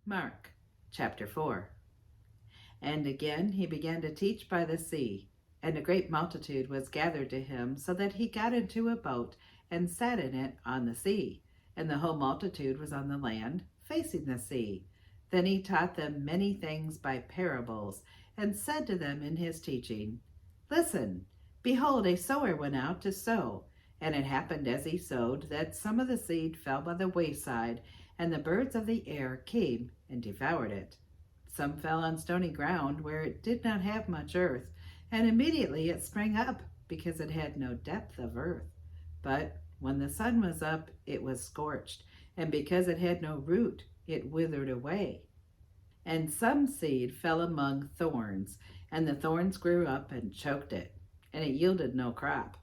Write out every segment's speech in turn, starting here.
Mark chapter 4. And again he began to teach by the sea, and a great multitude was gathered to him, so that he got into a boat and sat in it on the sea, and the whole multitude was on the land, facing the sea. Then he taught them many things by parables, and said to them in his teaching, Listen, behold, a sower went out to sow. And it happened as he sowed that some of the seed fell by the wayside, and the birds of the air came and devoured it. Some fell on stony ground where it did not have much earth, and immediately it sprang up, because it had no depth of earth. But when the sun was up, it was scorched, and because it had no root, it withered away. And some seed fell among thorns, and the thorns grew up and choked it, and it yielded no crop.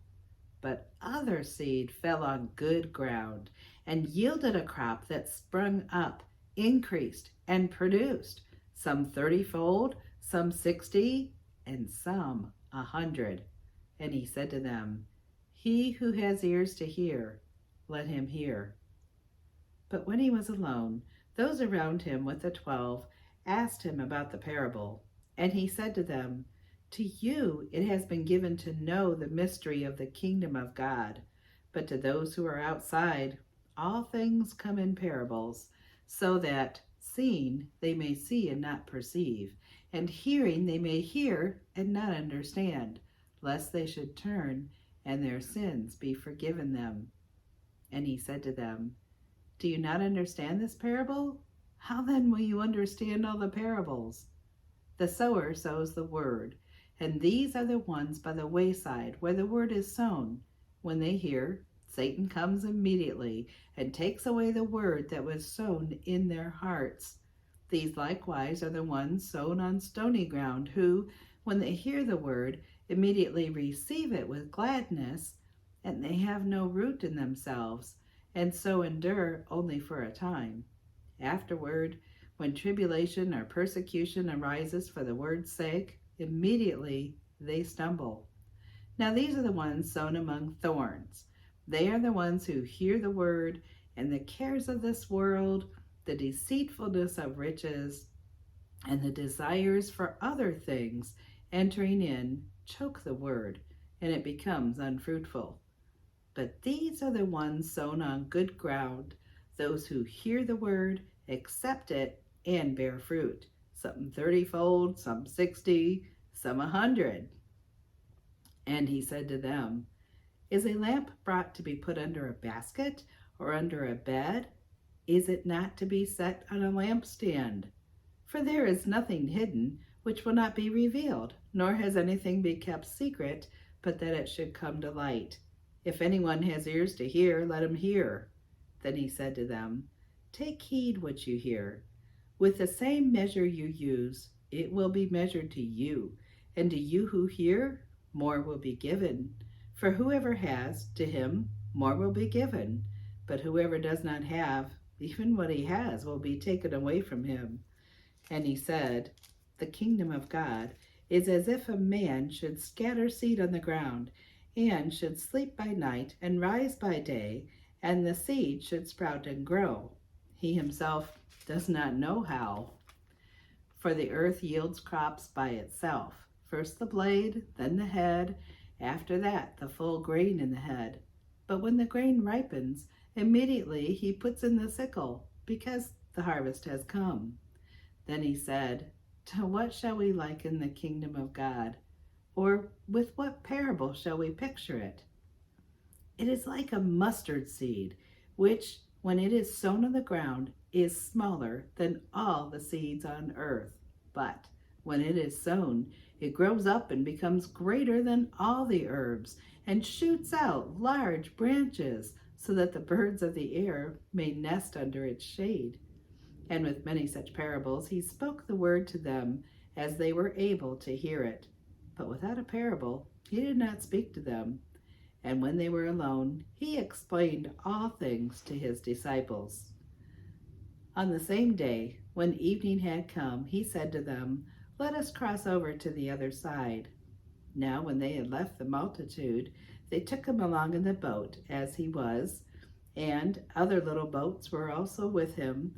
But other seed fell on good ground, and yielded a crop that sprung up, increased, and produced, some 30-fold, some 60, and some 100. And he said to them, He who has ears to hear, let him hear. But when he was alone, those around him with the 12 asked him about the parable. And he said to them, To you it has been given to know the mystery of the kingdom of God, but to those who are outside, all things come in parables, so that, seeing, they may see and not perceive, and hearing they may hear and not understand, lest they should turn and their sins be forgiven them. And he said to them, Do you not understand this parable? How then will you understand all the parables? The sower sows the word, and these are the ones by the wayside where the word is sown. When they hear, Satan comes immediately and takes away the word that was sown in their hearts. These likewise are the ones sown on stony ground, who, when they hear the word, immediately receive it with gladness, and they have no root in themselves, and so endure only for a time. Afterward, when tribulation or persecution arises for the word's sake, immediately they stumble. Now these are the ones sown among thorns. They are the ones who hear the word, and the cares of this world, the deceitfulness of riches, and the desires for other things entering in choke the word, and it becomes unfruitful. But these are the ones sown on good ground, those who hear the word, accept it, and bear fruit, some 30-fold, some 60, some 100. And he said to them, Is a lamp brought to be put under a basket or under a bed? Is it not to be set on a lampstand? For there is nothing hidden which will not be revealed, nor has anything been kept secret, but that it should come to light. If anyone has ears to hear, let him hear. Then he said to them, Take heed what you hear. With the same measure you use, it will be measured to you, and to you who hear, more will be given. For whoever has, to him more will be given, but whoever does not have, even what he has will be taken away from him. And he said, The kingdom of God is as if a man should scatter seed on the ground, and should sleep by night and rise by day, and the seed should sprout and grow. He himself does not know how. For the earth yields crops by itself, first the blade, then the head, after that the full grain in the head. But when the grain ripens, immediately he puts in the sickle, because the harvest has come. Then he said, To what shall we liken the kingdom of God? Or with what parable shall we picture it? It is like a mustard seed, which, when it is sown on the ground, is smaller than all the seeds on earth. But when it is sown, it grows up and becomes greater than all the herbs, and shoots out large branches, so that the birds of the air may nest under its shade. And with many such parables he spoke the word to them, as they were able to hear it. But without a parable he did not speak to them. And when they were alone, he explained all things to his disciples. On the same day, when evening had come, he said to them, Let us cross over to the other side. Now when they had left the multitude, they took him along in the boat as he was, and other little boats were also with him.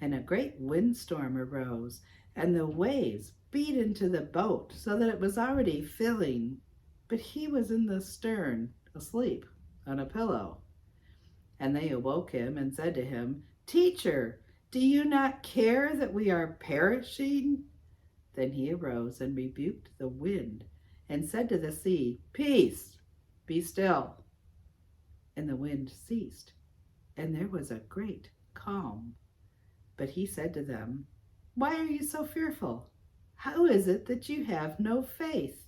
And a great windstorm arose, and the waves beat into the boat so that it was already filling. But he was in the stern, asleep on a pillow. And they awoke him and said to him, "Teacher, do you not care that we are perishing?" Then he arose and rebuked the wind and said to the sea, "Peace, be still." And the wind ceased, and there was a great calm. But he said to them, "Why are you so fearful? How is it that you have no faith?"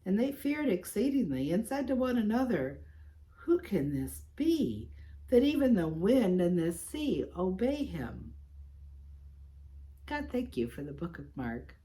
And they feared exceedingly and said to one another, "Who can this be, that even the wind and the sea obey him?" God, thank you for the book of Mark.